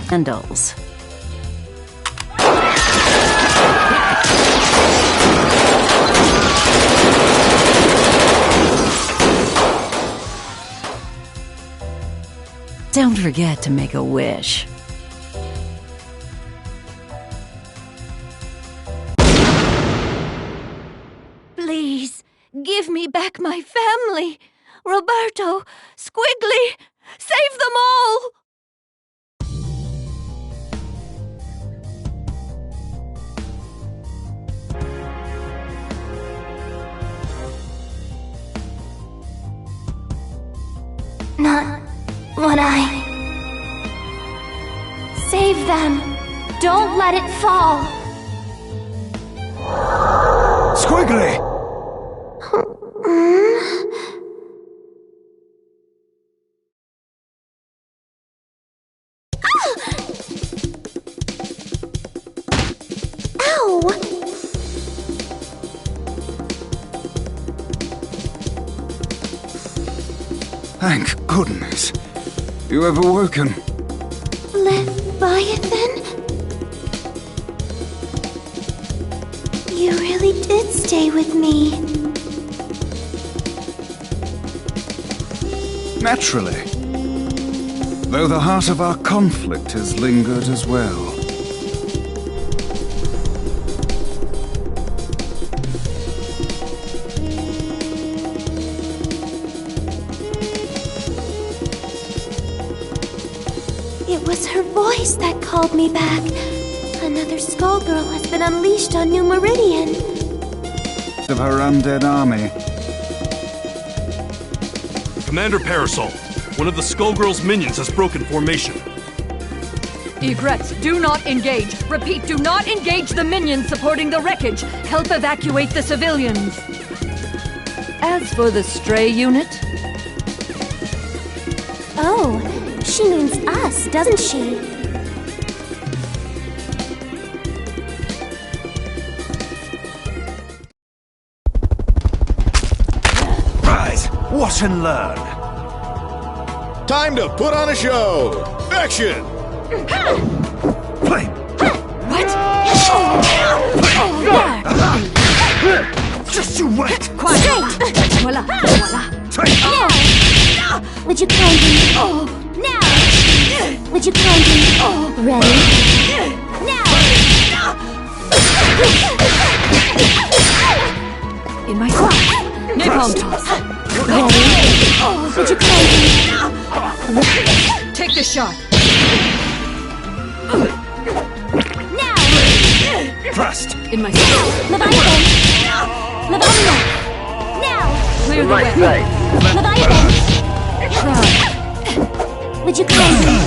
handles. Don't forget to make a wish. Please, give me back my family. Roberto, Squiggly, save them all! Not what I... Save them! Don't let it fall! Squiggly! Ow! Thank goodness. You have awoken. Leviathan? You really did stay with me. Naturally. Though the heart of our conflict has lingered as well. It was her voice that called me back. Another Skullgirl has been unleashed on New Meridian. Of her undead army. Commander Parasol, one of the SkullGirls' minions has broken formation. Egrets, do not engage. Repeat, do not engage the minions supporting the wreckage. Help evacuate the civilians. As for the stray unit... Oh, she means us, doesn't she? Rise, watch and learn. Time to put on a show! Action! Play. What? Just you wait. Quiet. Voila, voila. Would you kindly... Oh, now! Would you kindly... Oh, ready? Now! In my class. Napalm toss. Ready? Would you kindly... Take the shot. Now! Thrust. In my Leviathan! Leviathan! Now! Clear the way. Leviathan! Try. Would you kindly...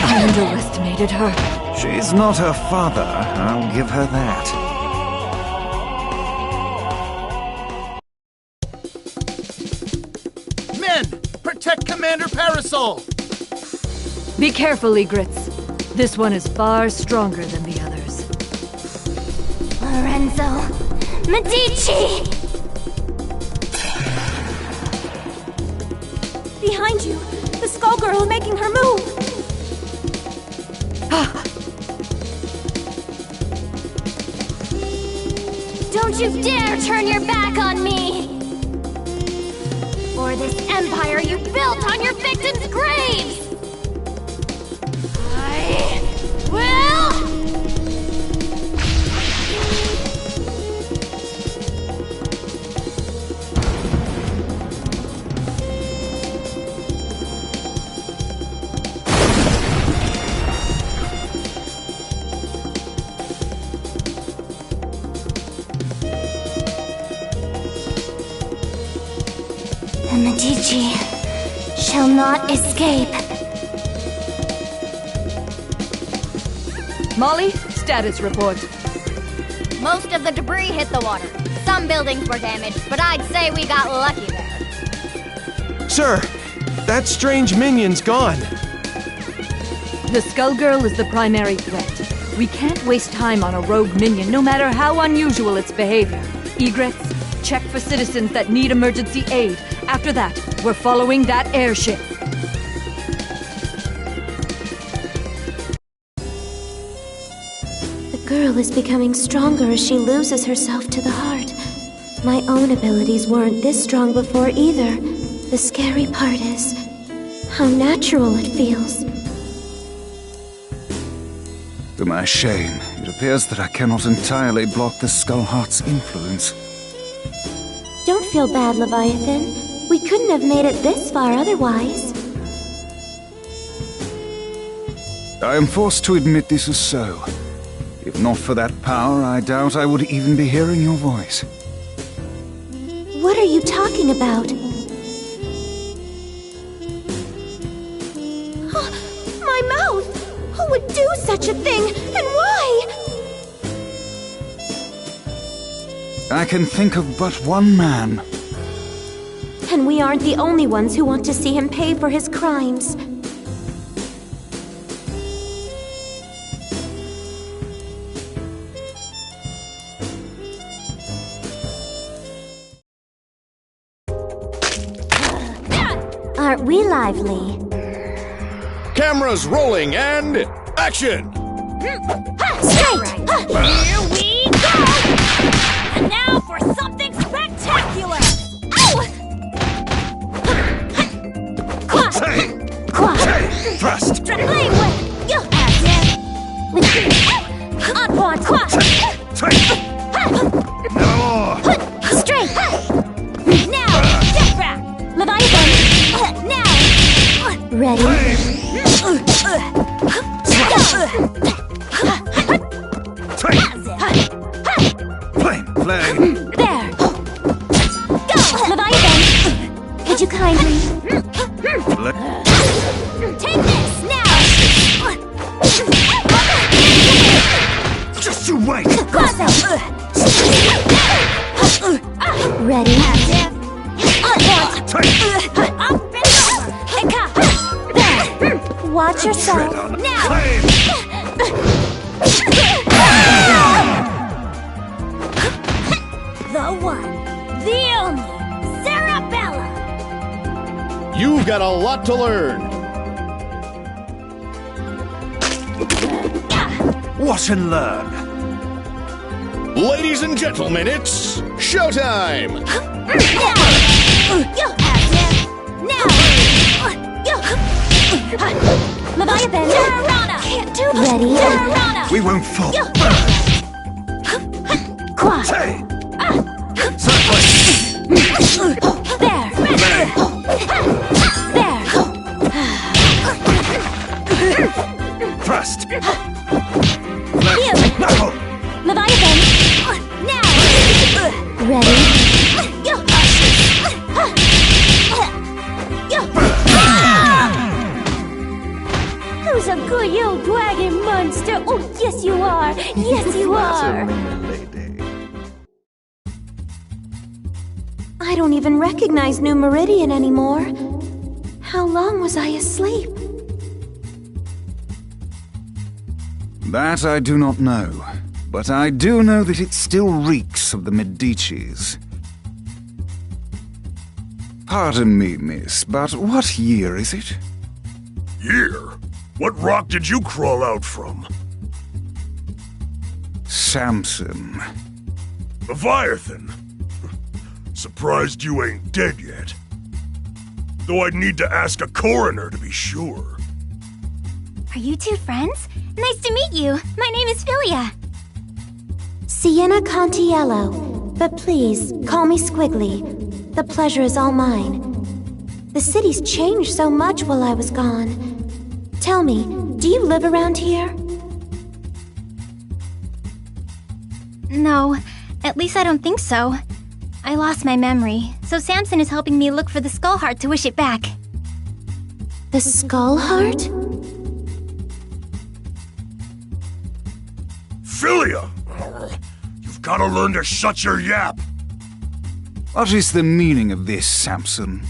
I underestimated her. She's not her father, I'll give her that. Men! Protect Commander Parasol! Be careful, Egrets. This one is far stronger than the others. Lorenzo... Medici! Behind you! The Skullgirl making her move! Don't you dare turn your back on me! Or this empire you built on your victims' graves! I will... The Medici shall not escape. Molly, status report. Most of the debris hit the water. Some buildings were damaged, but I'd say we got lucky there. Sir, that strange minion's gone. The Skullgirl is the primary threat. We can't waste time on a rogue minion, no matter how unusual its behavior. Egrets, check for citizens that need emergency aid. After that, we're following that airship. girl is becoming stronger as she loses herself to the heart. My own abilities weren't this strong before either. The scary part is how natural it feels. To my shame, it appears that I cannot entirely block the Skullheart's influence. Don't feel bad, Leviathan. We couldn't have made it this far otherwise. I am forced to admit this is so. If not for that power, I doubt I would even be hearing your voice. What are you talking about? My mouth! Who would do such a thing, and why? I can think of but one man. And we aren't the only ones who want to see him pay for his crimes. Aren't we lively? Cameras rolling and action! Straight! Here we go! And now for something spectacular! Thrust! Play with! On board! No more! Straight! Now! Step back! Leviathan! Now! Ready? Flame! Flame! There! Go! Leviathan! Would you kindly... Take this! Now! Just you wait! Ready? Up and over! There! Watch yourself. Now! The one, the only, Sarabella! You've got a lot to learn. Watch and learn. Ladies and gentlemen, it's showtime! Leviathan! Tarana! Can't do this. Ready? Tarana! We won't fall. Quad. Hey! There! There! Thrust! You! No! Leviathan! Now! Ready? Who's a good old dragon monster? Oh, yes you are! Yes you are! I don't even recognize New Meridian anymore. How long was I asleep? That I do not know, but I do know that it still reeks of the Medicis. Pardon me, miss, but what year is it? Year? What rock did you crawl out from? Samson. Leviathan? Surprised you ain't dead yet. Though I'd need to ask a coroner to be sure. Are you two friends? Nice to meet you. My name is Philia. Sienna Contiello, but please, call me Squiggly. The pleasure is all mine. The city's changed so much while I was gone. Tell me, do you live around here? No, at least I don't think so. I lost my memory, so Samson is helping me look for the skull heart to wish it back. The skull heart? Philia! You've gotta learn to shut your yap! What is the meaning of this, Samson?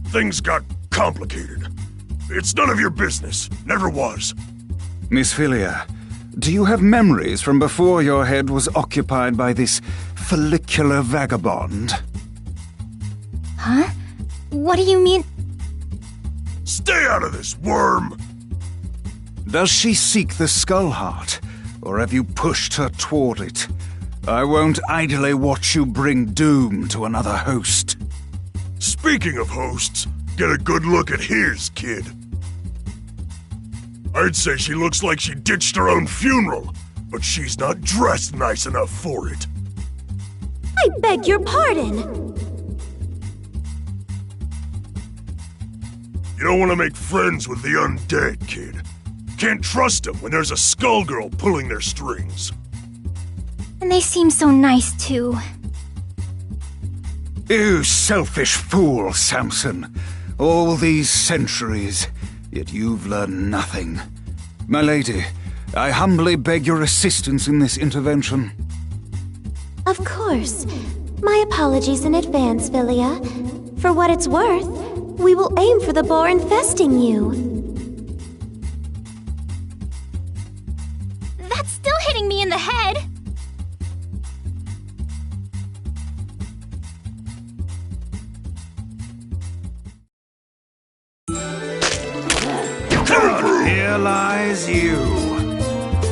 Things got complicated. It's none of your business. Never was. Miss Philia, do you have memories from before your head was occupied by this follicular vagabond? Huh? What do you mean? Stay out of this, worm! Does she seek the skull heart? or have you pushed her toward it? I won't idly watch you bring doom to another host. Speaking of hosts, get a good look at his, kid. I'd say she looks like she ditched her own funeral, but she's not dressed nice enough for it. I beg your pardon. You don't want to make friends with the undead, kid. Can't trust them when there's a Skullgirl pulling their strings. And they seem so nice, too. You selfish fool, Samson. All these centuries, yet you've learned nothing. My lady, I humbly beg your assistance in this intervention. Of course. My apologies in advance, Philia. For what it's worth, we will aim for the boar infesting you. That's still hitting me in the head. Here lies you.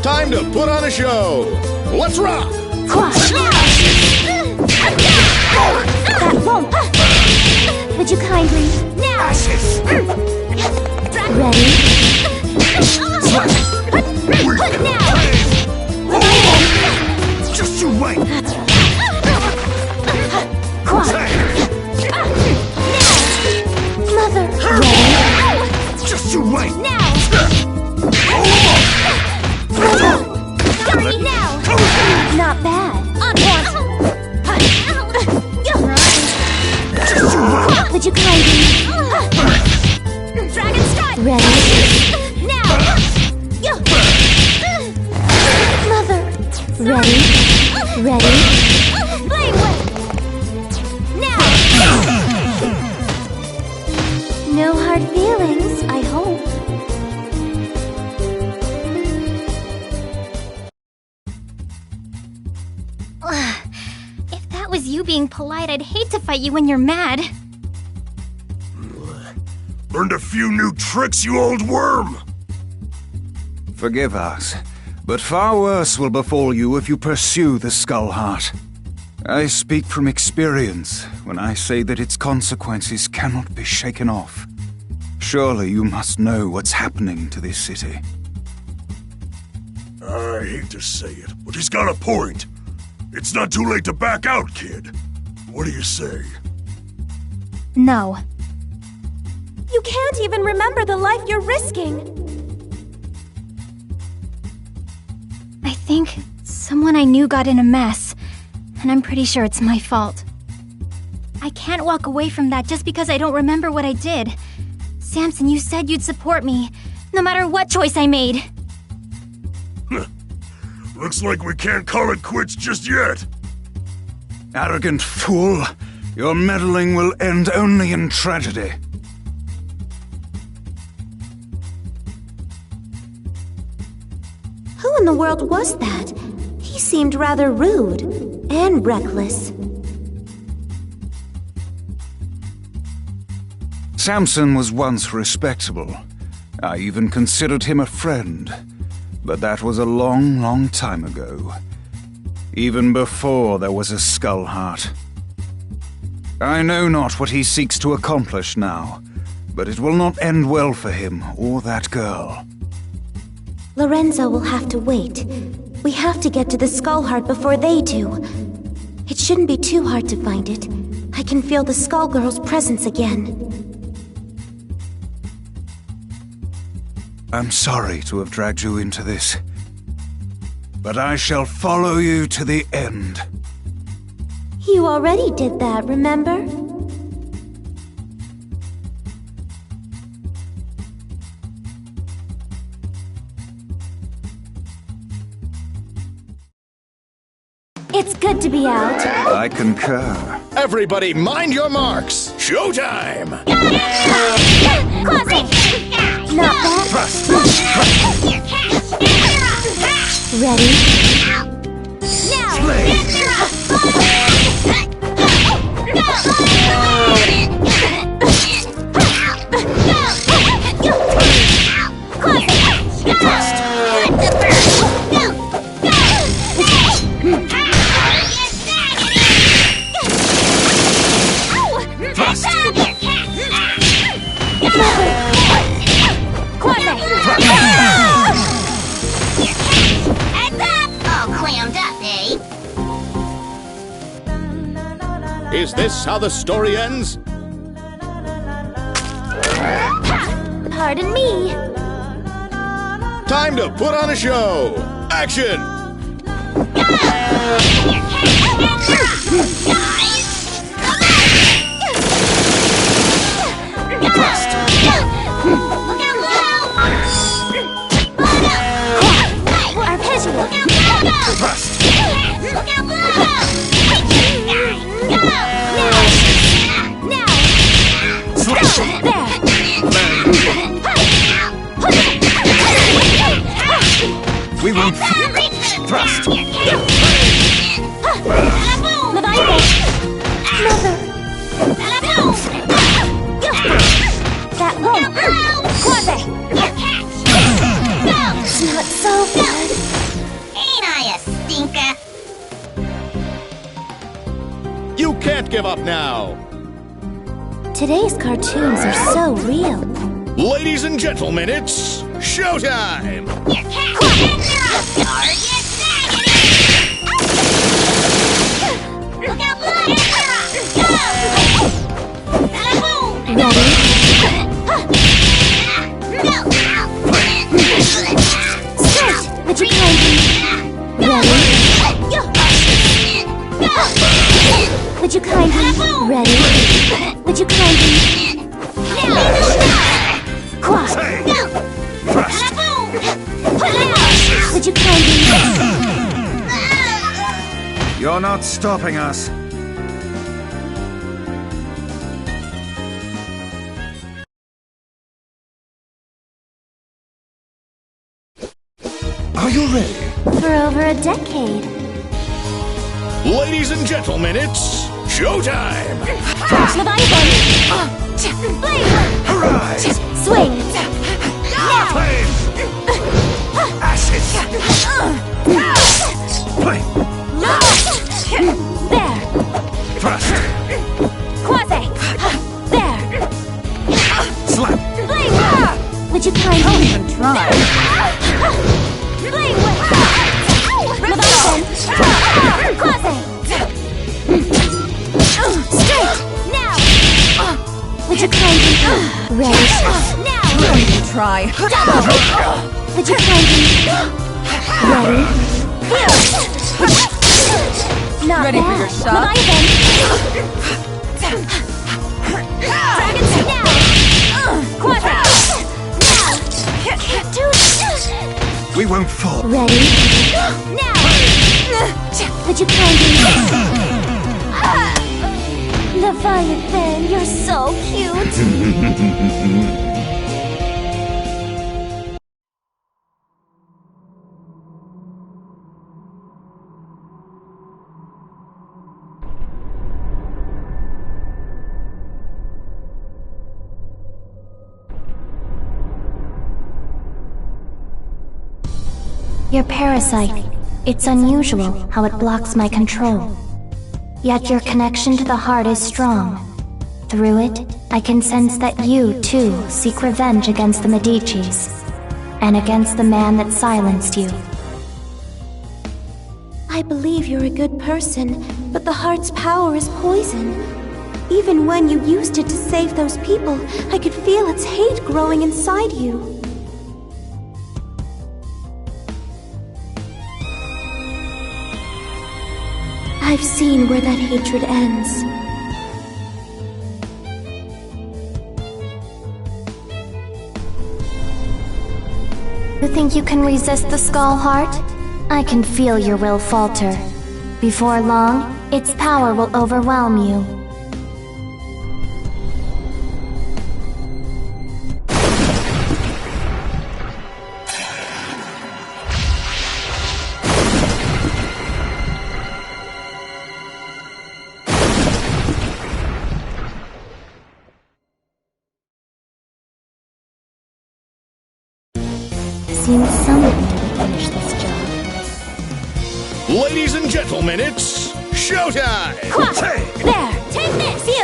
Time to put on a show. Let's rock! That won't. Would you kindly? Now! Ashes! Ready? Now! Just you wait! Mother! Just you wait! Now! Got me now! Not bad. Would you kindly? Dragon strike! Ready? Now! Mother! Ready? Ready? Flame whip! Now! No hard feelings, I hope. If that was you being polite, I'd hate to fight you when you're mad. Learned a few new tricks, you old worm! Forgive us, but far worse will befall you if you pursue the Skull Heart. I speak from experience when I say that its consequences cannot be shaken off. Surely you must know what's happening to this city. I hate to say it, but he's got a point. It's not too late to back out, kid. What do you say? No. You can't even remember the life you're risking. I think someone I knew got in a mess, and I'm pretty sure it's my fault. I can't walk away from that just because I don't remember what I did. Samson, you said you'd support me, no matter what choice I made. Looks like we can't call it quits just yet. Arrogant fool! Your meddling will end only in tragedy. Who in the world was that? He seemed rather rude and reckless. Samson was once respectable. I even considered him a friend. But that was a long, long time ago. Even before there was a Skull Heart. I know not what he seeks to accomplish now, but it will not end well for him or that girl. Lorenzo will have to wait. We have to get to the Skull Heart before they do. It shouldn't be too hard to find it. I can feel the SkullGirls' presence again. I'm sorry to have dragged you into this, but I shall follow you to the end. You already did that, remember? It's good to be out. I concur. Everybody, mind your marks. Showtime! Not bad. Ready? Is this how the story ends? Pardon me. Time to put on a show! Action! We won't thrust. That won't. It's not so good. Ain't I a stinker? You can't give up now! Today's cartoons are so real. Ladies and gentlemen, it's showtime! You can't get up, are you snagging it? Look out, Start! Would you kindly... Ready? Would you kindly... Ready? Would you kindly... Quad! Would you kindly... You're not stopping us. Are you ready? For over a decade. Ladies and gentlemen, it's showtime! Arise! Swing! Flame! Acid! Flame! There! Thrust! Quasi! There! Slap! Flame! Would you kindly... Don't even try. Flame whip! Leviathan! Quasi! Straight! Now! Would you kindly... Ready? Now! Don't even try. Would you kindly... Ready? Not Ready for bad. your shot? Dragon's now! Quasi! Now! Can't do it! We won't fall. Ready? Now! Would you kindly... Leviathan, you're so cute! Your parasite. It's unusual how it blocks my control. Yet your connection to the heart is strong. Through it, I can sense that you, too, seek revenge against the Medicis, and against the man that silenced you. I believe you're a good person, but the heart's power is poison. Even when you used it to save those people, I could feel its hate growing inside you. I've seen where that hatred ends. You think you can resist the Skull Heart? I can feel your will falter. Before long, its power will overwhelm you. Seems somebody will finish this job. Ladies and gentlemen, it's showtime! There! Take this! You!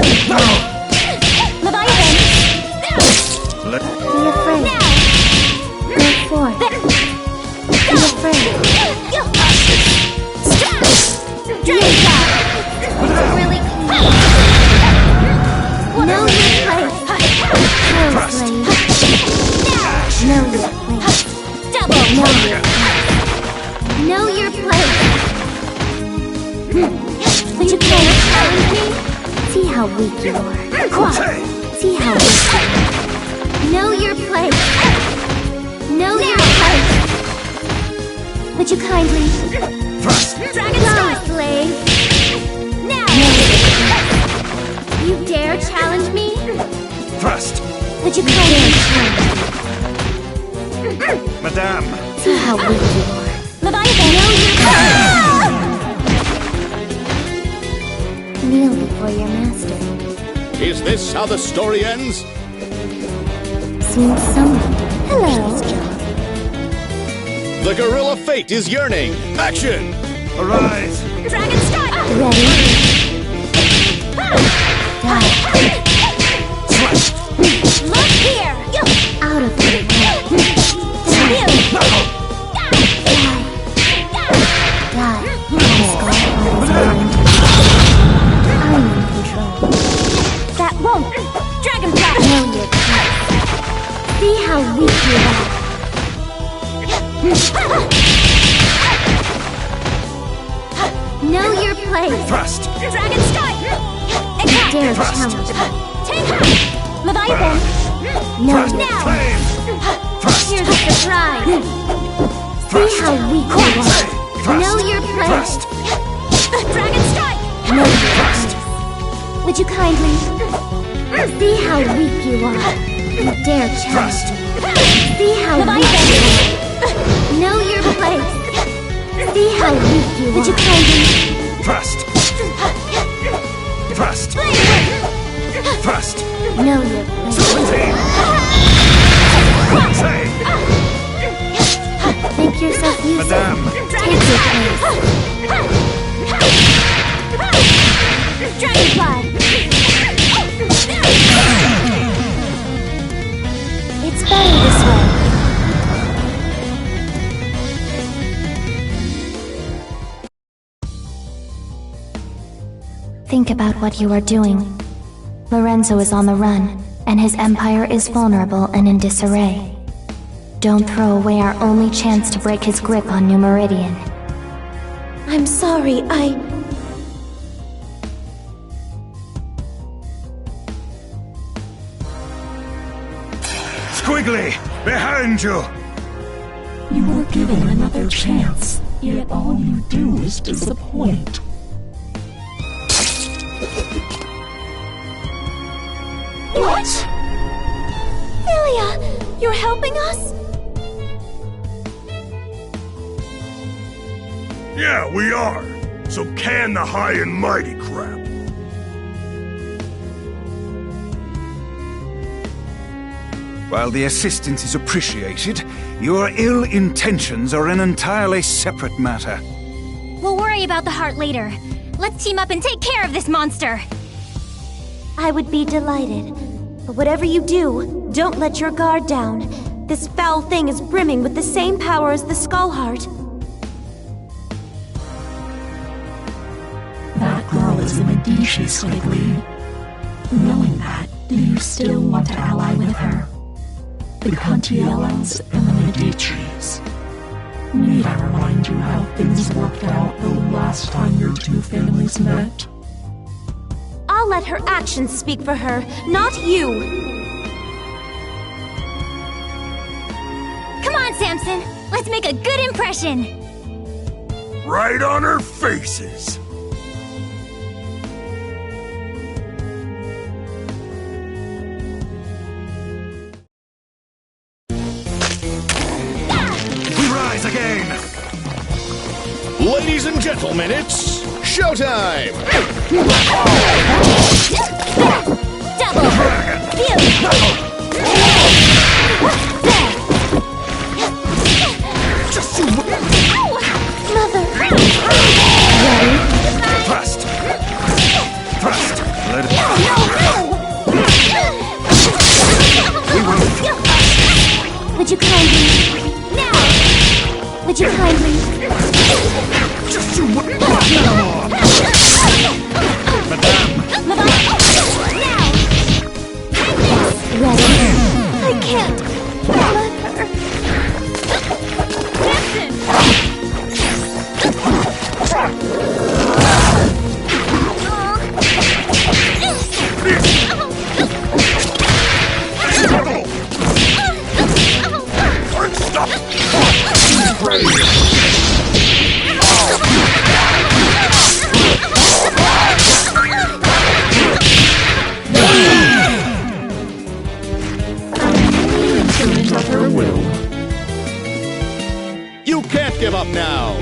Leviathan! Be afraid. Go forth. Be afraid. Stop! Dragon! Really clean. Know your place. Would you play challenge me? See how weak you are. See how weak you are. Know your place. Know your place. Would you kindly Dragon Star Slave? Now! You dare challenge me? Thrust! Would you kindly Madame! See how weak you are. Leviathan! Know your Kneel before your master. Is this how the story ends? Seems someone. Hello. The gorilla fate is yearning. Action! Arise! Dragon Strike! Ready? Die. Look here! Out of the way. Die. Die. My skull is mine. I'm in control. That won't! Dragon Blast! Know your place. See how weak you are. Know your place. Thrust! Dragon Strike! You dare Thrust. challenge me. Take her! Leviathan! Know Thrust! your Flame! Thrust! Here's the surprise. See how weak you are. Thrust! Know your place. Thrust! Dragon Strike! Know your Thrust! place. Would you kindly see how weak you are? You dare challenge Thrust! me. See how weak you are. Know your place. See how weak you are. Would you kindly Thrust! Thrust! Thrust! know your place? Flame! Make yourself useful. Madame! Take your place. Dragonfly! It's better this way. Think about what you are doing. Lorenzo is on the run, and his empire is vulnerable and in disarray. Don't throw away our only chance to break his grip on New Meridian. I'm sorry, Squiggly! Behind you! You were given another chance, yet all you do is disappoint. What? Philia, you're helping us? Yeah, we are. So can the high and mighty crap. While the assistance is appreciated, your ill intentions are an entirely separate matter. We'll worry about the heart later. Let's team up and take care of this monster! I would be delighted. But whatever you do, don't let your guard down. This foul thing is brimming with the same power as the Skull Heart. That girl is a Medici, Squiggly. Knowing that, do you still want to ally with her? The Contiellos and the Medicis. Need I remind you how things worked out the last time your two families met? I'll let her actions speak for her, not you! Come on, Samson! Let's make a good impression! Right on our faces. We rise again! Ladies and gentlemen, it's showtime! Double! Just you... Mother! Thrust! Thrust! Let it... We will... Would you kindly... Now! Would you kindly... Just you... Madame! Now! Ready? I can't... Let her... Of her will. You can't give up now!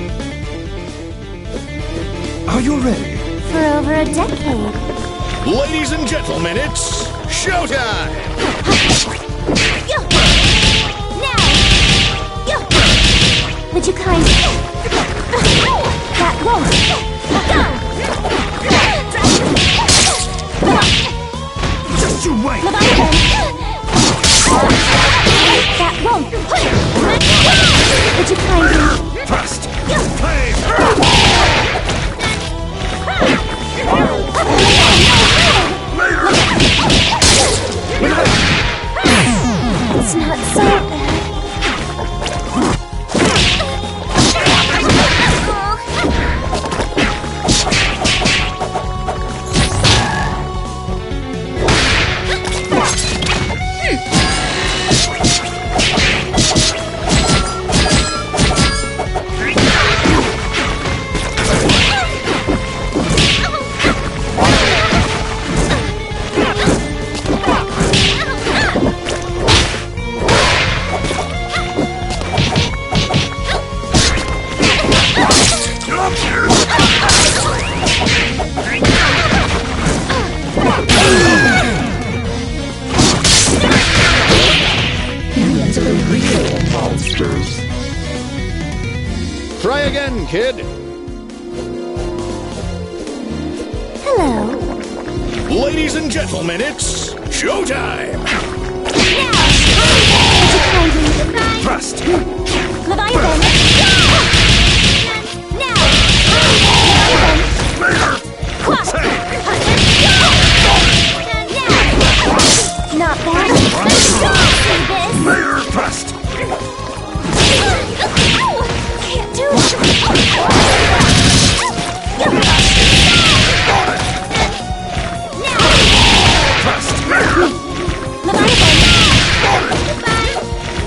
Are you ready? For over a decade. Ladies and gentlemen, it's showtime! Would you kindly... That won't... Just you wait! That won't... Would you kindly... First! It's not so bad. Try again, kid. Hello. Ladies and gentlemen, it's showtime! Thrust! Leviathan! Now! Leviathan! Not bad. Later! Thrust! Can't do it! Thrust! Leviathan!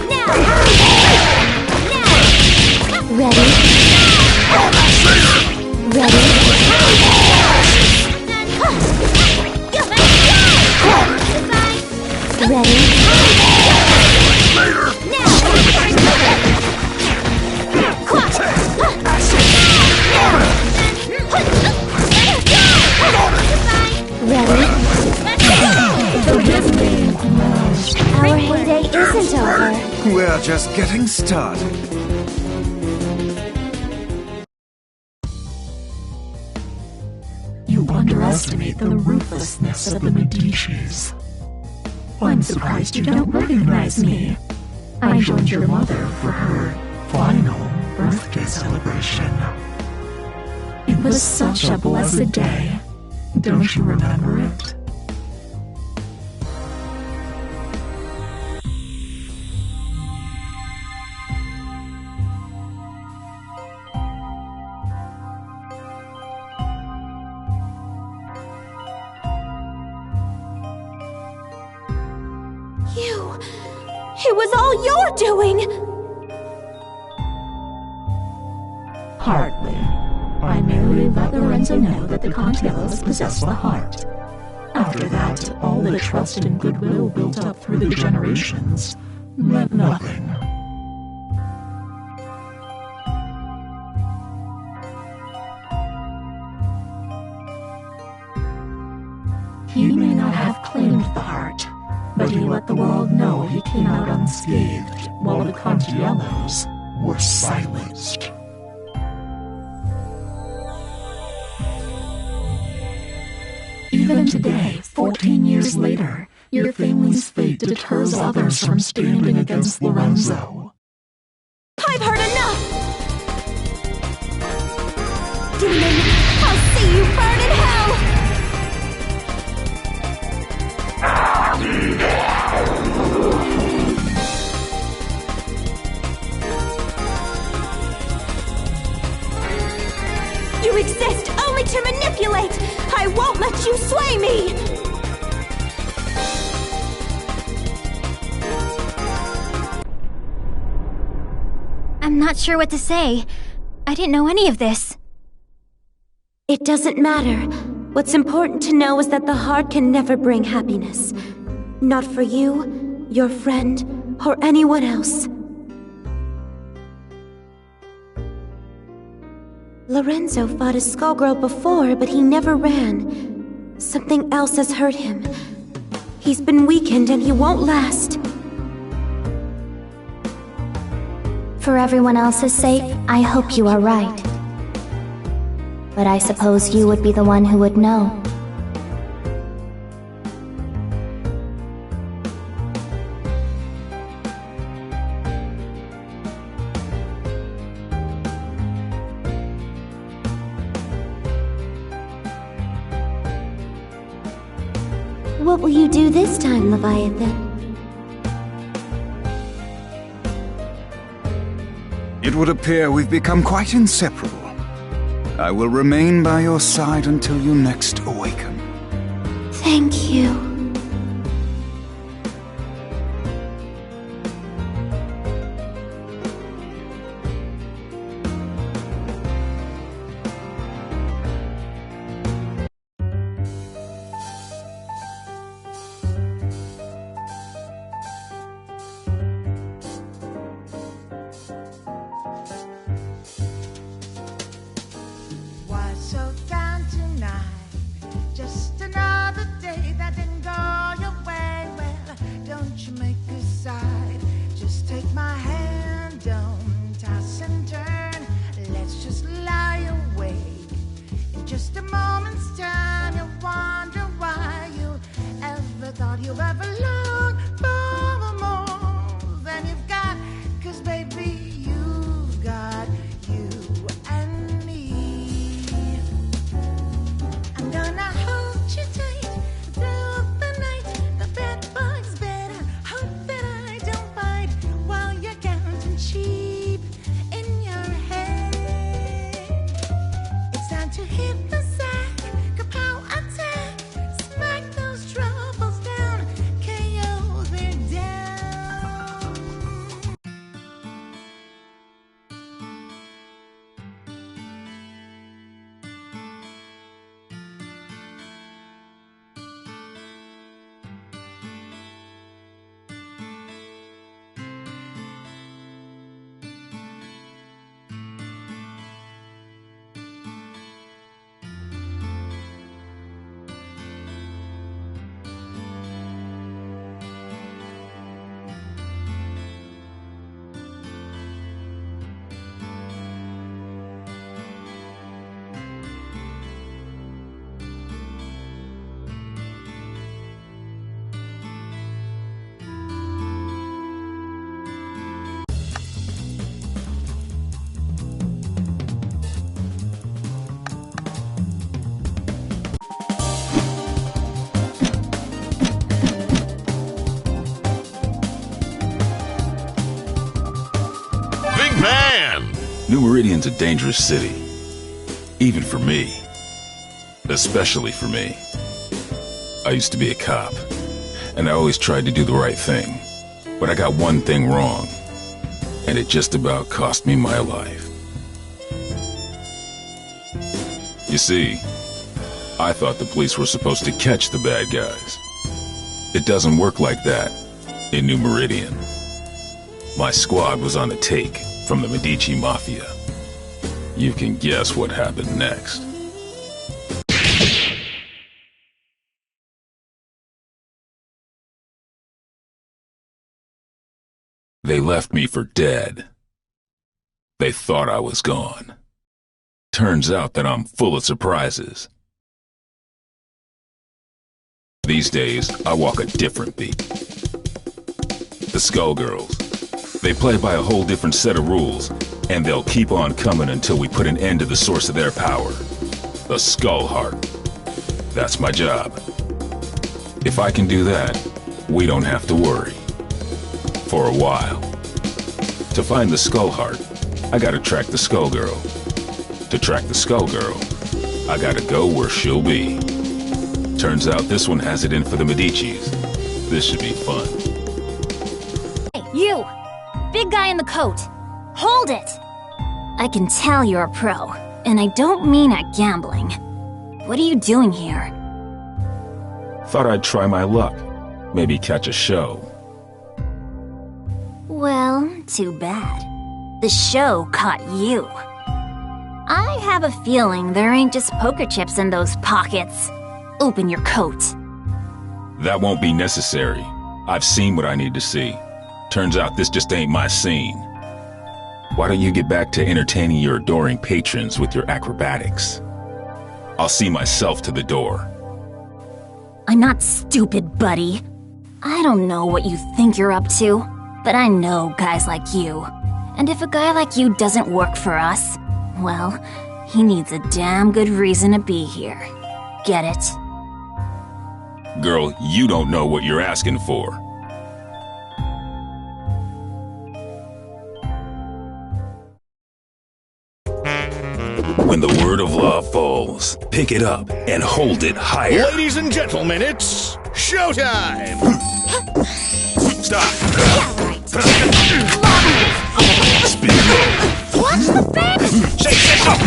Now! Ready? Ready? Ready? Later! Now! Ready? Our heyday isn't over. We're just getting started. You underestimate the ruthlessness of the Medicis. I'm surprised you don't recognize me. I joined your mother for her final birthday celebration. It was such a blessed day. Don't you remember it? It was all your doing! Hardly. I merely let Lorenzo know that the Contiellos possess the heart. After that, all the trust and goodwill built up through the generations meant nothing. He may not have claimed the heart, but he let the world know he came out unscathed, while the Contiellos were silenced. Even today, 14 years later, your family's fate deters others from standing against Lorenzo. I've heard enough! Demon, I'll see you burn in hell! You exist only to manipulate! I won't let you sway me! I'm I'm not sure what to say. I didn't know any of this. It doesn't matter. What's important to know is that the heart can never bring happiness. Not for you, your friend, or anyone else. Lorenzo fought a Skullgirl before, but he never ran. Something else has hurt him. He's been weakened and he won't last. For everyone else's sake, I hope you are right. But I suppose you would be the one who would know. What will you do this time, Leviathan? It would appear we've become quite inseparable. I will remain by your side until you next awaken. Thank you. New Meridian's a dangerous city. Even for me. Especially for me. I used to be a cop, and I always tried to do the right thing. But I got one thing wrong, and it just about cost me my life. You see, I thought the police were supposed to catch the bad guys. It doesn't work like that in New Meridian. My squad was on the take from the Medici Mafia. You can guess what happened next. They left me for dead. They thought I was gone. Turns out that I'm full of surprises. These days, I walk a different beat. The SkullGirls. They play by a whole different set of rules, and they'll keep on coming until we put an end to the source of their power. The Skull Heart. That's my job. If I can do that, we don't have to worry. For a while. To find the Skull Heart, I gotta track the SkullGirl. To track the SkullGirl, I gotta go where she'll be. Turns out this one has it in for the Medicis. This should be fun. Hey, you! Big guy in the coat. Hold hold it! I can tell you're a pro, and I don't mean at gambling. What are you doing here? Thought I'd try my luck. Maybe catch a show. Well, too bad. The show caught you. I have a feeling there ain't just poker chips in those pockets. Open your coat. That won't be necessary. I've seen what I need to see. Turns out this just ain't my scene. Why don't you get back to entertaining your adoring patrons with your acrobatics? I'll see myself to the door. I'm not stupid, buddy. I don't know what you think you're up to, but I know guys like you. And if a guy like you doesn't work for us, well, he needs a damn good reason to be here. Get it? Girl, you don't know what you're asking for. When the word of law falls, pick it up and hold it higher. Ladies and gentlemen, it's showtime! Stop! Spin low. Watch the back! Shake, shake up!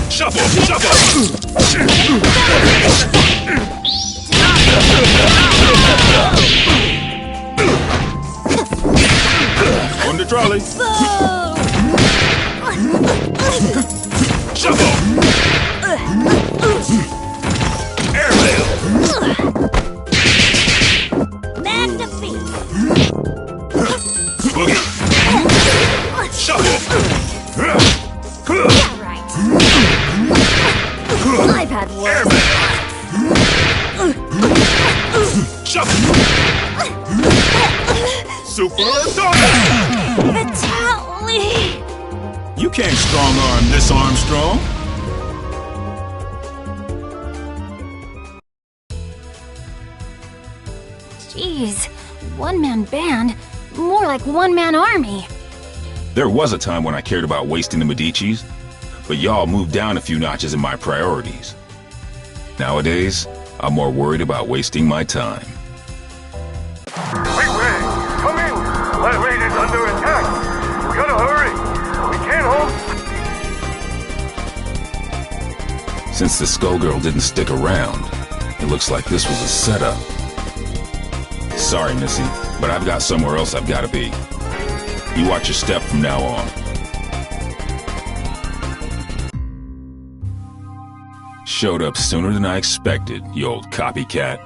Shuffle, shuffle! On the trolley. Shuffle! Airmail! Back to feet. Boogie! Shuffle! Right. I've had worse. Airmail! Shuffle! Super Sonic! Vitaly! You can't strong-arm this Armstrong. Jeez, one-man band? More like one-man army. There was a time when I cared about wasting the Medicis, but y'all moved down a few notches in my priorities. Nowadays, I'm more worried about wasting my time. Wait, come in! That raid is under attack! We gotta hurry! We can't hold... Since the Skullgirl didn't stick around, it looks like this was a setup. Sorry, Missy, but I've got somewhere else I've gotta be. You watch your step from now on. Showed up sooner than I expected, you old copycat.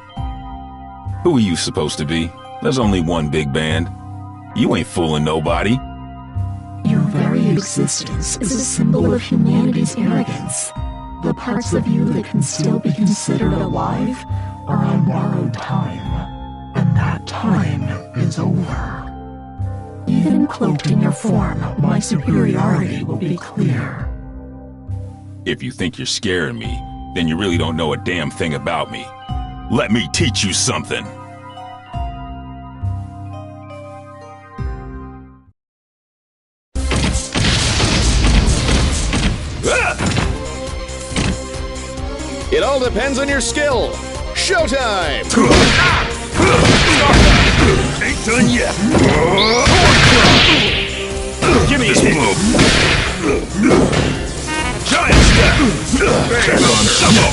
Who are you supposed to be? There's only one big band. You ain't fooling nobody. Your very existence is a symbol of humanity's arrogance. The parts of you that can still be considered alive are on borrowed time. And that time is over. Even cloaked in your form, my superiority will be clear. If you think you're scaring me, then you really don't know a damn thing about me. Let me teach you something. It all depends on your skill. Showtime! Ain't done yet. Give me a hit. Giant step. Shuffle.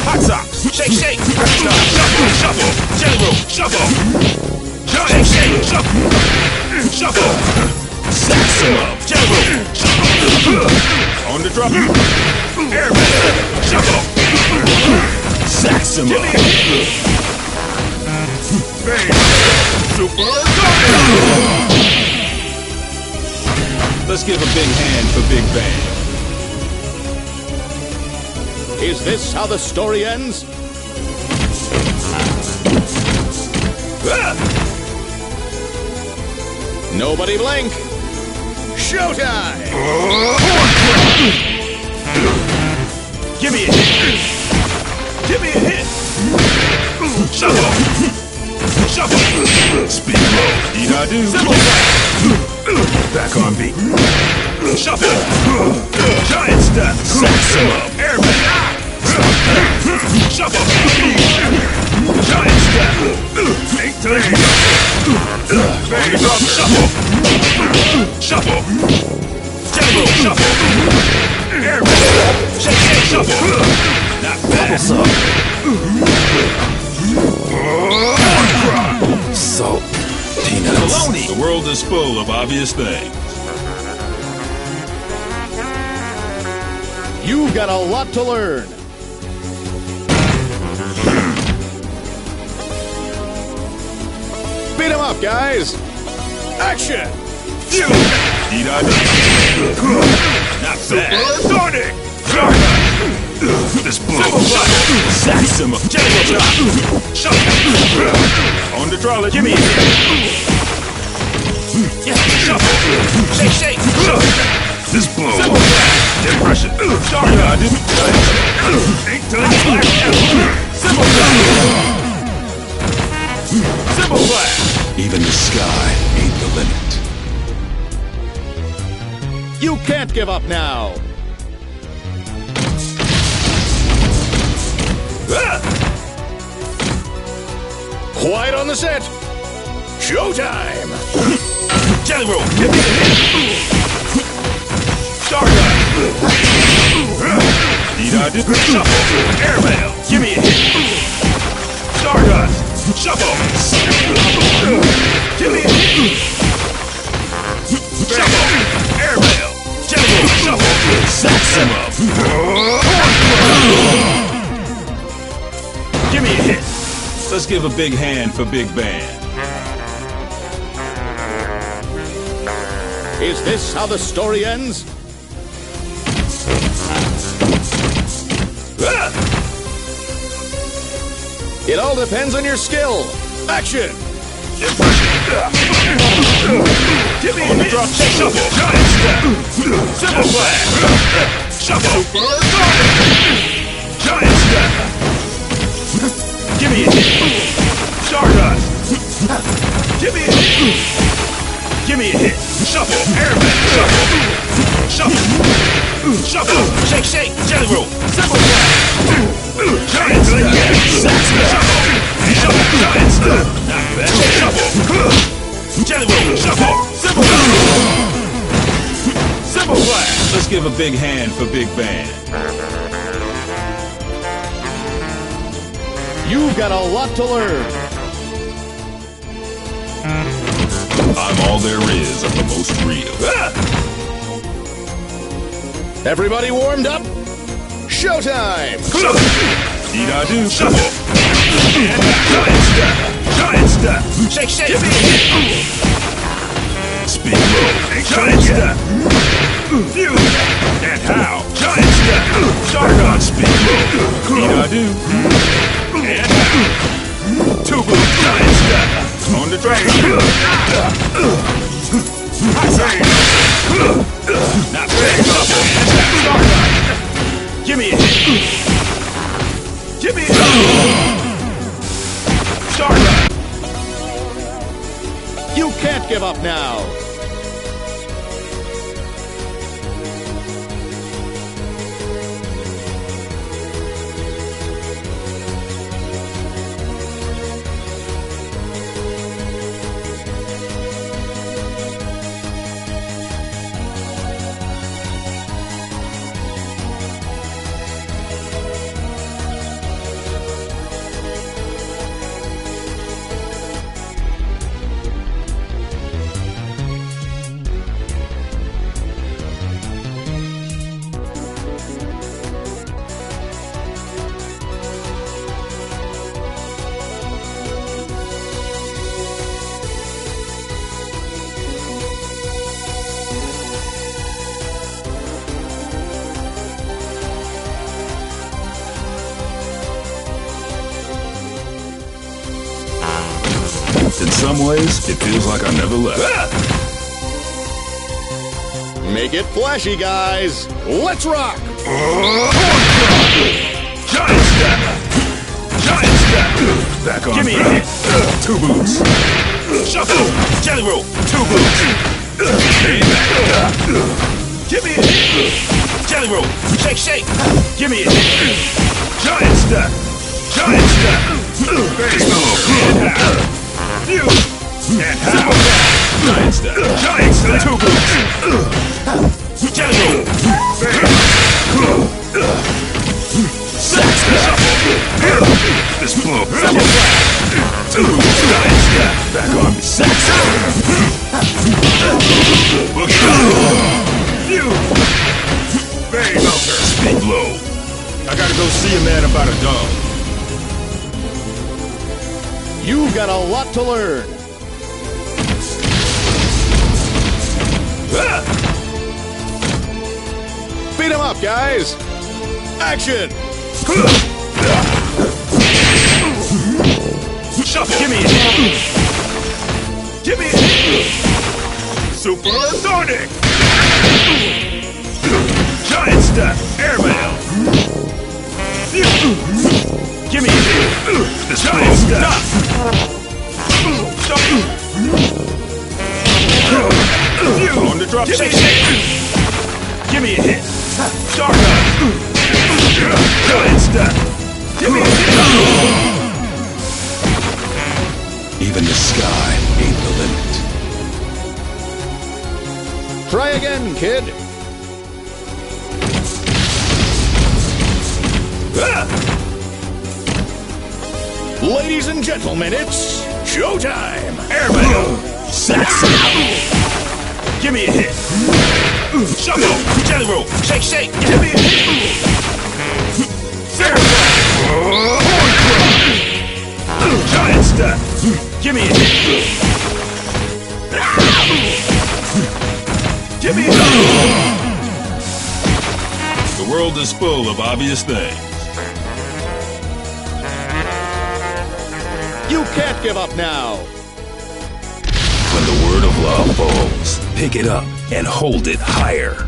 Hot socks. Shake, shake. Shuffle, shuffle. General, shuffle. Giant shake. Shuffle. Shuffle. Stacks him up. General, shuffle. On the drop. Airman. Shuffle. Sacks him up. Super Let's give a big hand for Big Bang. Is this how the story ends? Nobody blink! Showtime! Give me a hit! Give me a hit! Shuffle! Shuffle! Speed low! You know I do. Back on beat. Shuffle! Giant step! Sacks him up! Airman! Shuffle! Giant step! Ain't done. Shuffle. Shuffle. Jelly roll. Shuffle. Air ball. Shake. Shuffle. Not bad. Salt. Peanuts. Baloney. The world is full of obvious things. You've got a lot to learn. Beat him up, guys. Action! Not bad. Sonic! This blow. Simmer. Shut up. On the trolley. Give me a hit. Shuffle. Shake. This blow. Depression. Sorry, I didn't. Ain't done. Simple flash. Even the sky ain't the limit. You can't give up now. Quiet on the set. Showtime. Jelly roll. Give me a hit. Stardust. Shuffle. Airmail. Give me a hit. Stardust. Shuffle. Give me a hit. Shuffle. Airmail. Jelly roll. Shuffle. Sax him up. Give me a hit. Let's give a big hand for Big Band. Is this how the story ends? It all depends on your skill. Action! Give me a hit. Drop, shuffle. Giant step. Simple flash. Shuffle. Giant step. Give me a hit. Stardust. Give me a hit. Give me a hit. Shuffle. Airman. Shuffle. Shuffle. Shuffle. Shake. Jelly roll. Simple flash. Giant step. Shuffle. Shuffle. Giant step. Not bad. Shuffle. Jelly roll. Shuffle. Simple flash. Simple flash. Let's give a big hand for Big Band. You've got a lot to learn. I'm all there is of the most real. Everybody warmed up? Showtime! Dee-da-do. Shuffle. And giant step. Giant step. Shake. Give me a hit. Speed low. Giant step. Fuse. And how? Giant step. Stardust. Speed low. Dee-da-do. And how? Two boots. Giant step. On the train. High side. Not bad. Stardust. Give me a hit. Give me a hit. Stardust. You can't give up now. In some ways, it feels like I never left. Make it flashy, guys. Let's rock! Giant step! Giant step! Back on. Give me a hit. Two boots. Shuffle. Jelly roll. Two boots. Stay back. Give me a hit. Jelly roll. Shake. Give me a hit. Giant step. Giant step. Face low. Fuse. Can't handle that! Giant step. Giant step! Two boots. Jelly roll. This blow. Giant step. Back on me. Bang melter. Spin blow. I gotta go see a man about a dog. You've got a lot to learn. Beat him up, guys. Action! Shuffle. Give me a hit. Give me a hit. Supersonic. Giant step. Airmail. Give me a hit. This giant step. On the drop. Give me a hit. Star gun. Giant step. Give me a hit. Even the sky ain't the limit. Try again, kid. Ladies and gentlemen, it's showtime! Airmail. Give me a hit. Shuffle. Jelly roll. Shake, shake. Give me a hit. Giant step. Give me a hit. Give me a hit. The world is full of obvious things. You can't give up now! When the word of love falls, pick it up and hold it higher.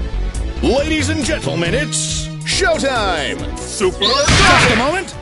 Ladies and gentlemen, it's showtime! Super. Just a moment.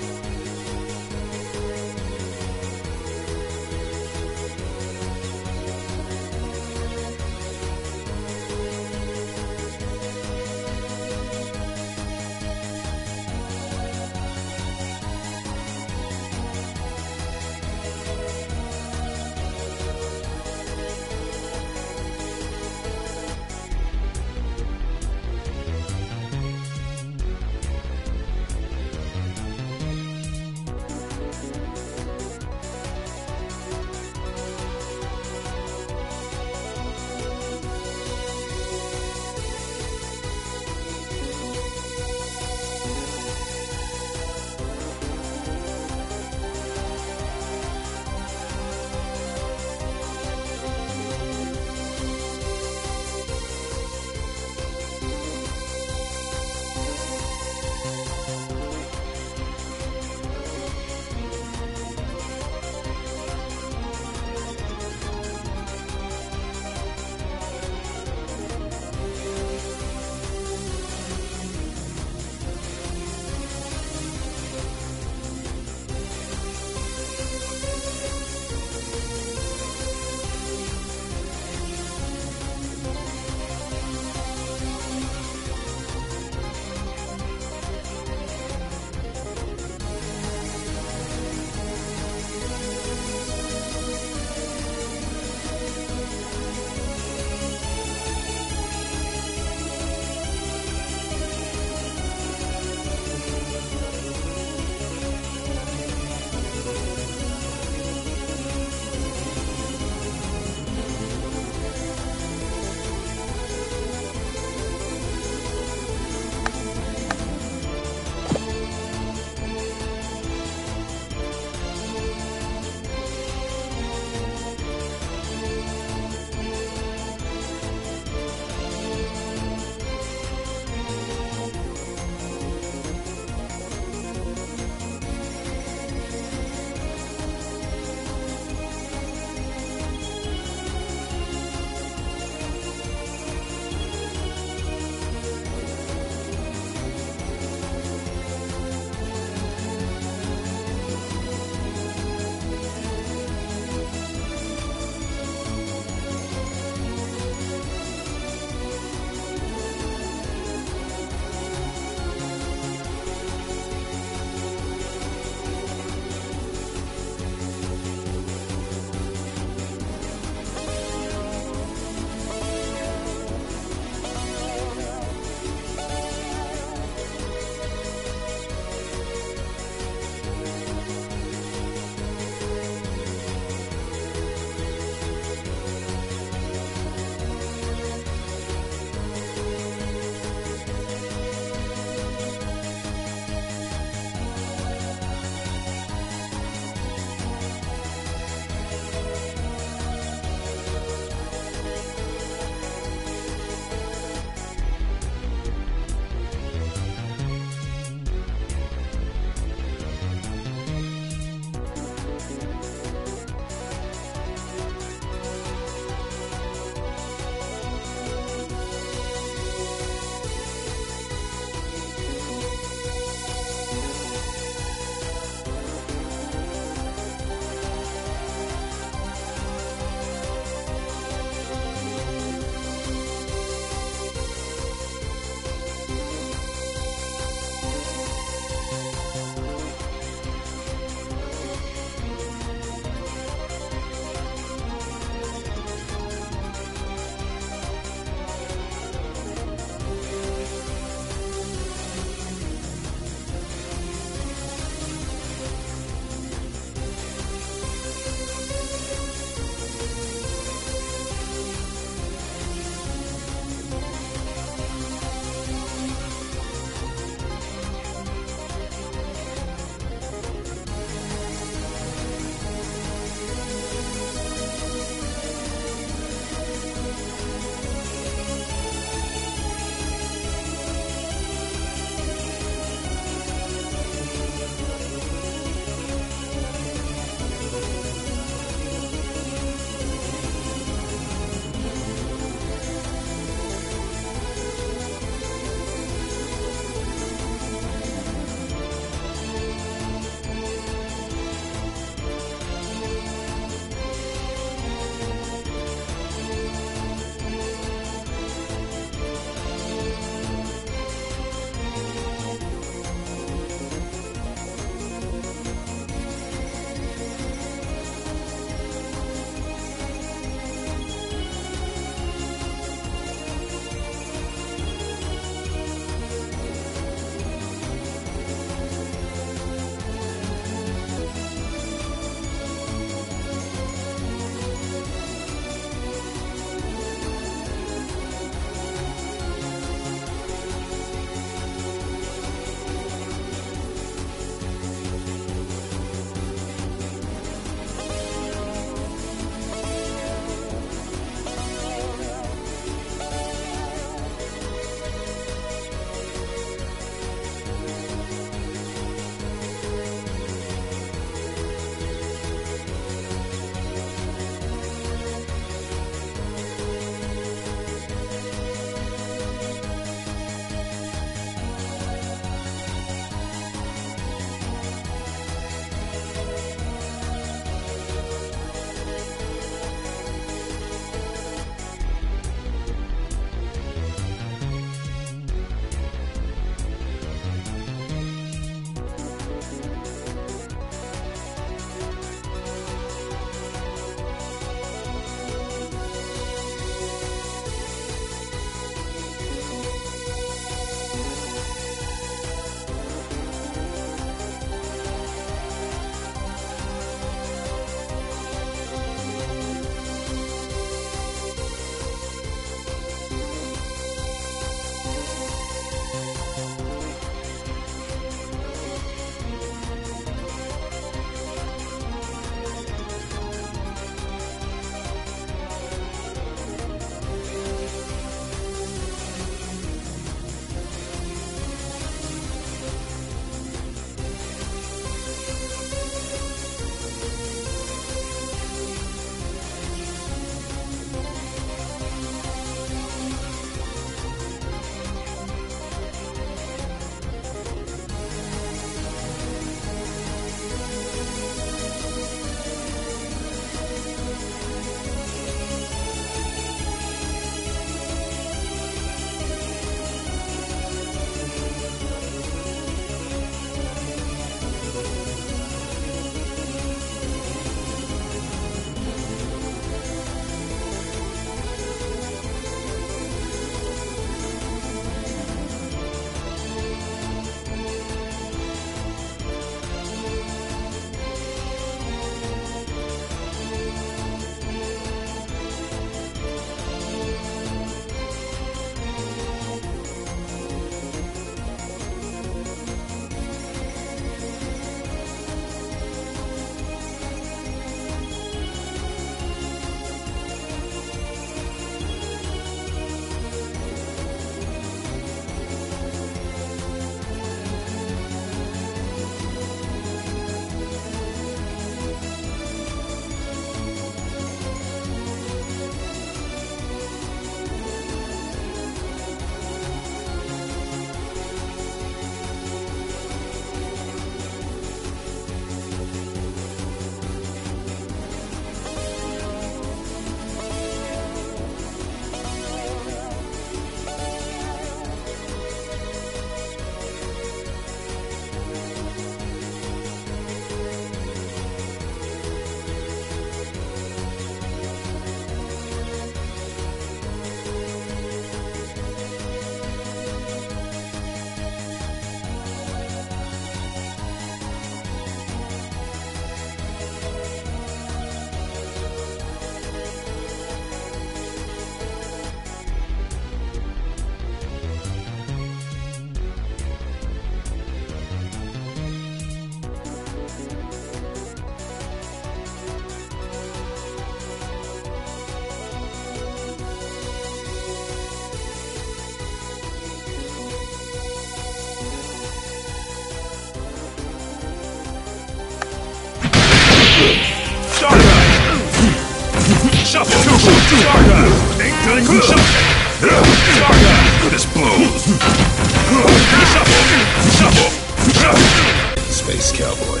cowboy.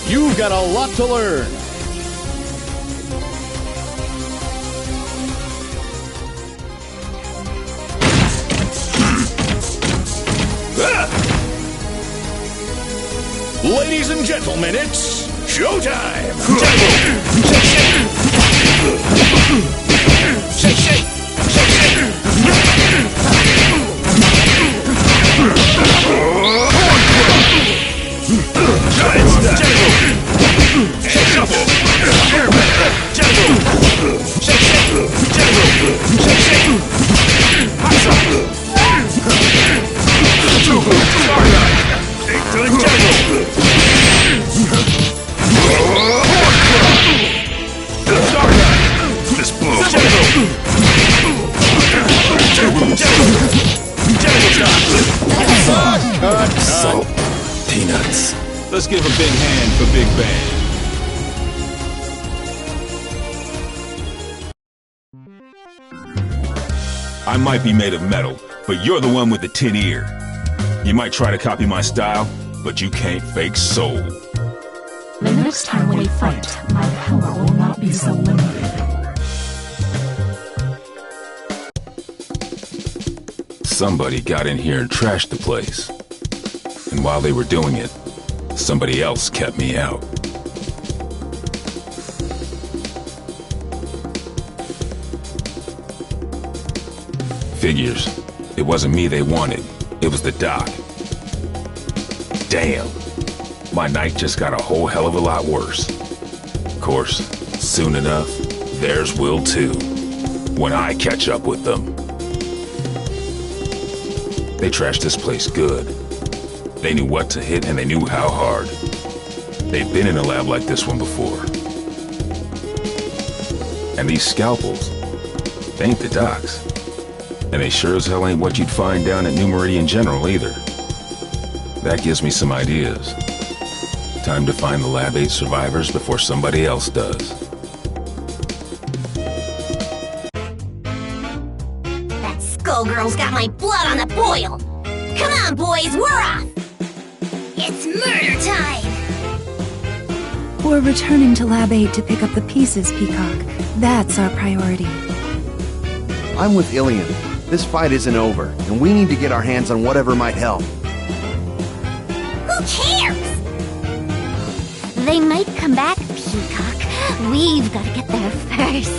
You've got a lot to learn. Ladies and gentlemen, it's showtime! Shake, shake! Shake, shake! Giant step! Shake, shuffle! General! Shake, shake! General! Shake, shake! Hot Star Guy! Take to the general! Star Guy! This blow! Salt. Peanuts. Let's give a big hand for Big Bang. I might be made of metal, but you're the one with the tin ear. You might try to copy my style, but you can't fake soul. The next time we fight, my power will not be so limited. Somebody got in here and trashed the place. And while they were doing it, somebody else kept me out. Figures. It wasn't me they wanted. It was the doc. Damn. My night just got a whole hell of a lot worse. Of course, soon enough, theirs will too. When I catch up with them. They trashed this place good. They knew what to hit and they knew how hard. They've been in a lab like this one before. And these scalpels, they ain't the docs. And they sure as hell ain't what you'd find down at New Meridian General either. That gives me some ideas. Time to find the Lab 8 survivors before somebody else does. That SkullGirl's got my blood on the boil! Come on, boys, we're off! It's murder time! We're returning to Lab 8 to pick up the pieces, Peacock. That's our priority. I'm with Ilian. This fight isn't over, and we need to get our hands on whatever might help. Who cares? They might come back, Peacock. We've got to get there first.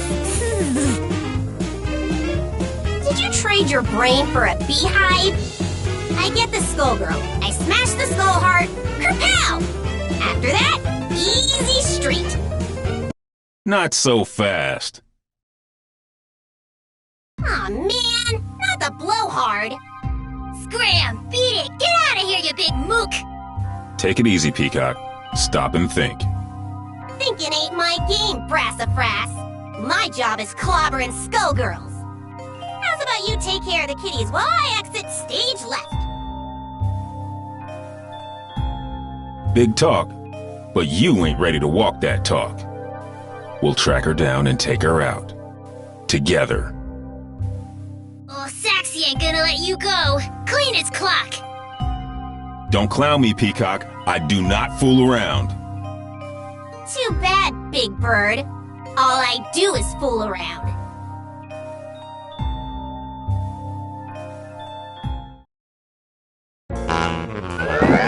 Did you trade your brain for a beehive? I get the SkullGirl. I smash the skull heart. Kerpow! After that, easy street. Not so fast. Aw, man! Not the blowhard! Scram! Beat it! Get out of here, you big mook! Take it easy, Peacock. Stop and think. Thinking ain't my game, Brassafrass. My job is clobbering SkullGirls. How's about you take care of the kitties while I exit stage left? Big talk, but you ain't ready to walk that talk. We'll track her down and take her out. Together. Oh, Saxy ain't gonna let you go. Clean his clock. Don't clown me, Peacock. I do not fool around. Too bad, Big Bird. All I do is fool around.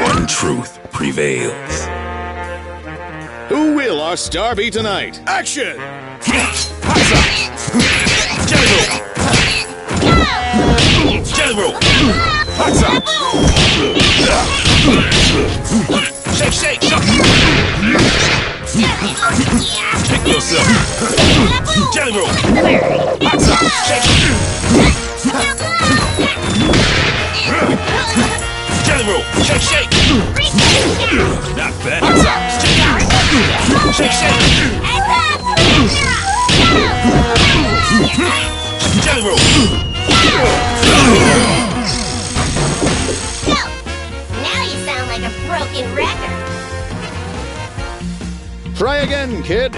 One truth prevails. Who will our star be tonight? Action! General! Hot Shake, shake! Pick yourself! General! Hot Shake! General! Shake, shake! Not bad! Hot Shake, shake! General! Now you sound like a broken record. Try again, kid.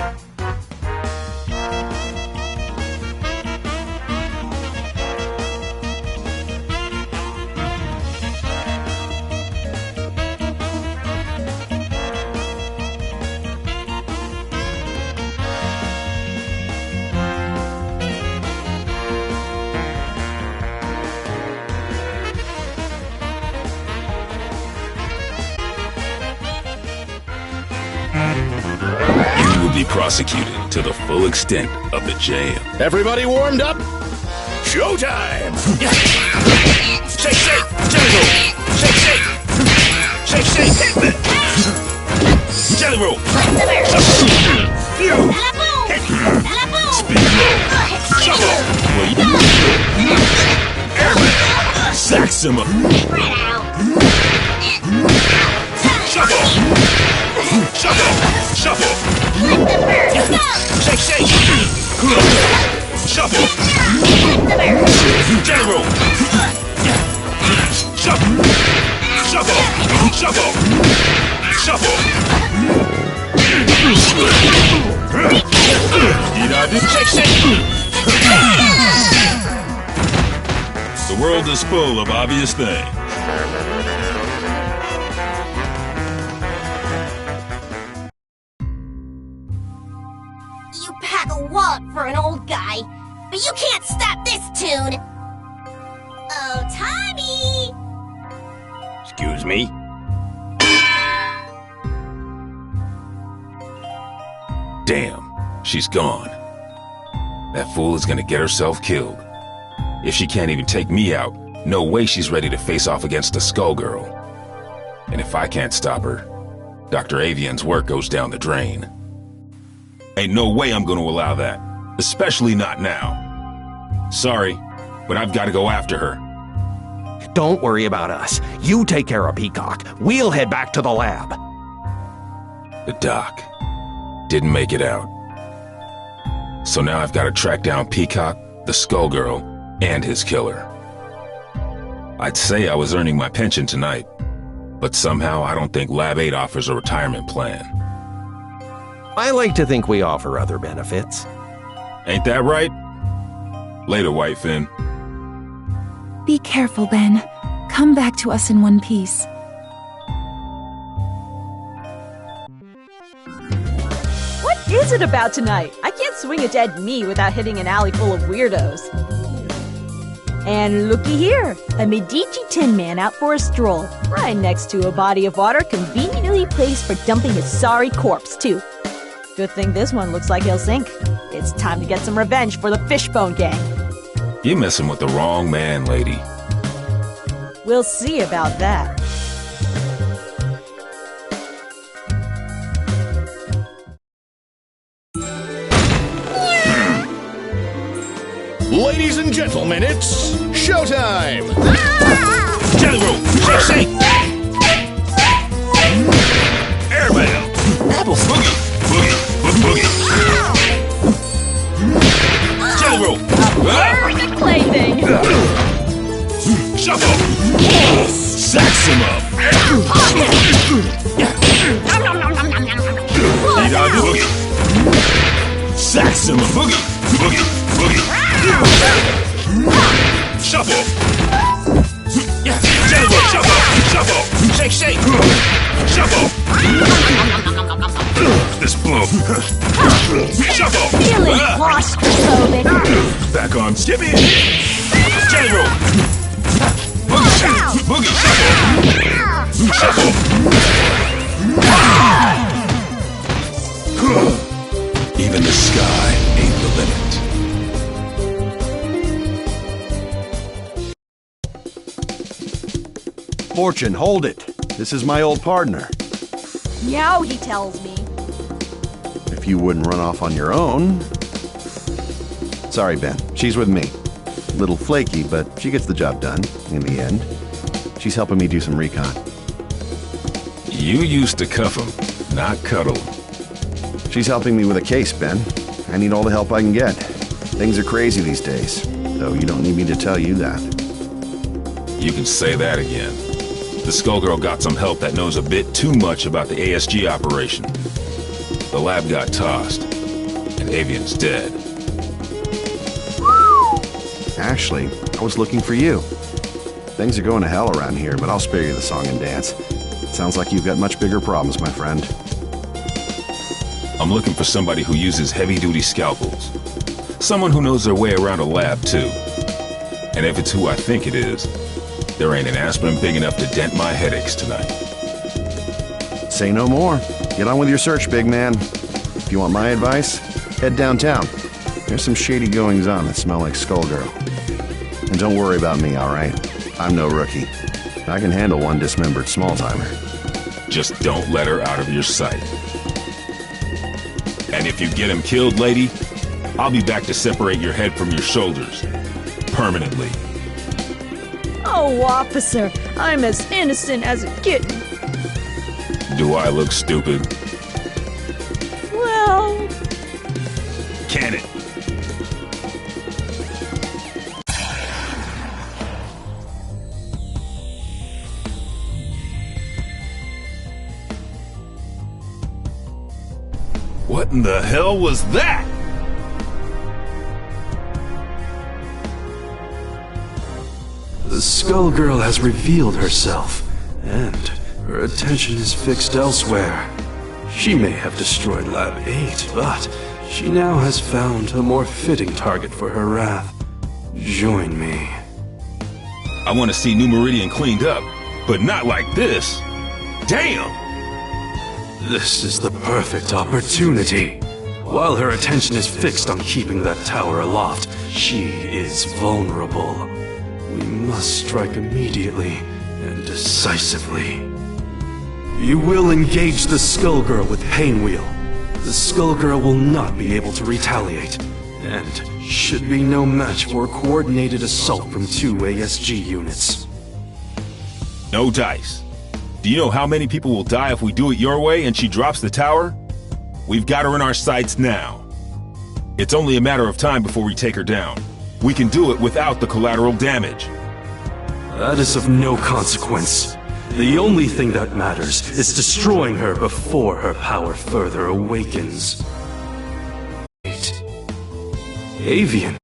be prosecuted to the full extent of the jam. Everybody warmed up? Showtime! Shake, shake! Jelly roll! Shake, shake! Shake, shake! Hit me! Jelly roll! Phew! Speed roll! Shuffle! Airman! Saxima! Shuffle! Shuffle! Shuffle! Shake, shake! Shuffle! Jelly roll! Shuffle! Shuffle! Shuffle! Shuffle! Shake, shake! The world is full of obvious things. You pack a wallop for an old guy, but you can't stop this tune! Oh, Tommy! Excuse me? Damn, she's gone. That fool is gonna get herself killed. If she can't even take me out, no way she's ready to face off against the Skullgirl. And if I can't stop her, Dr. Avian's work goes down the drain. Ain't no way I'm gonna allow that. Especially not now. Sorry, but I've gotta go after her. Don't worry about us. You take care of Peacock. We'll head back to the lab. The doc didn't make it out. So now I've gotta track down Peacock, the Skullgirl, and his killer. I'd say I was earning my pension tonight, but somehow I don't think Lab 8 offers a retirement plan. I like to think we offer other benefits. Ain't that right? Later, Whitefin. Be careful, Ben. Come back to us in one piece. What is it about tonight? I can't swing a dead knee without hitting an alley full of weirdos. And looky here, a Medici Tin Man out for a stroll, right next to a body of water conveniently placed for dumping his sorry corpse, too. Good thing this one looks like he'll sink. It's time to get some revenge for the Fishbone Gang. You're messing with the wrong man, lady. We'll see about that. Ladies and gentlemen, it's showtime! Jelly roll! Shake, shake! Airmail! Apple boogie! Boogie! Boogie! Jelly roll! Perfect plaything! Shuffle! Saxima! Boogie! Saxima! Boogie! Boogie! Boogie! Shuffle! Jelly roll! Shuffle! Shuffle! Shake, shake! Shuffle! This blow! Shuffle! Feeling claustrophobic! Back on! Skip it! Jelly roll! Boogie! Boogie! Shuffle! Shuffle! Even the sky ain't the limit. Fortune, hold it. This is my old partner. Meow, he tells me. If you wouldn't run off on your own... Sorry, Ben. She's with me. A little flaky, but she gets the job done, in the end. She's helping me do some recon. You used to cuff him, not cuddle. She's helping me with a case, Ben. I need all the help I can get. Things are crazy these days, though you don't need me to tell you that. You can say that again. The Skullgirl got some help that knows a bit too much about the ASG operation. The lab got tossed, and Avian's dead. Ashley, I was looking for you. Things are going to hell around here, but I'll spare you the song and dance. Sounds like you've got much bigger problems, my friend. I'm looking for somebody who uses heavy-duty scalpels. Someone who knows their way around a lab, too. And if it's who I think it is, there ain't an aspirin big enough to dent my headaches tonight. Say no more. Get on with your search, big man. If you want my advice, head downtown. There's some shady goings-on that smell like SkullGirl. And don't worry about me, alright? I'm no rookie. I can handle one dismembered small-timer. Just don't let her out of your sight. And if you get him killed, lady, I'll be back to separate your head from your shoulders. Permanently. Oh, officer, I'm as innocent as a kitten. Do I look stupid? Well... Can it? What in the hell was that? The SkullGirl has revealed herself, and her attention is fixed elsewhere. She may have destroyed Lab 8, but she now has found a more fitting target for her wrath. Join me. I want to see New Meridian cleaned up, but not like this. Damn! This is the perfect opportunity. While her attention is fixed on keeping that tower aloft, she is vulnerable. We must strike immediately and decisively. You will engage the SkullGirl with Painwheel. The SkullGirl will not be able to retaliate, and should be no match for a coordinated assault from 2 ASG units. No dice. Do you know how many people will die if we do it your way and she drops the tower? We've got her in our sights now. It's only a matter of time before we take her down. We can do it without the collateral damage. That is of no consequence. The only thing that matters is destroying her before her power further awakens. Wait. Avian,